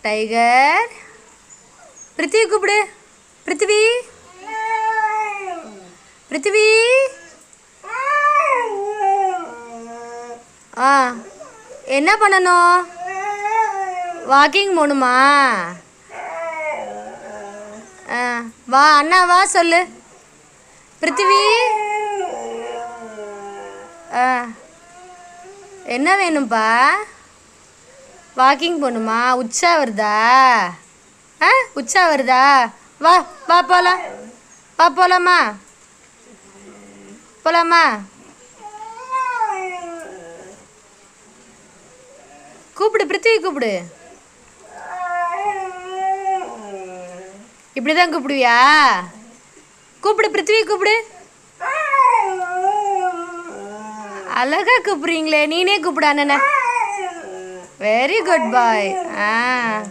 Tiger. பிருத்திவி கூப்பிடு. பிருத்திவி, பிருத்திவி. ஆ, என்ன பண்ணணும்? வாக்கிங் போகணுமா? ஆ, வா அண்ணா வா சொல்லு. பிருத்திவி. ஆ, என்ன வேணும்ப்பா? வாக்கிங் போகணுமா? உச்சா வருதா? ஆ, உச்சா வருதா? வா வா போகலாம். வா போகலாமா? போகலாமா? கூப்பிடு, பிருத்திவி கூப்பிடு. இப்படி தான் கூப்பிடுவியா? கூப்பிடு, பிருத்திவி கூப்பிடு. அழகா கூப்பிடுறீங்களே, நீனே கூப்பிடு அண்ணனை. வெரி குட் பாய். ஆ.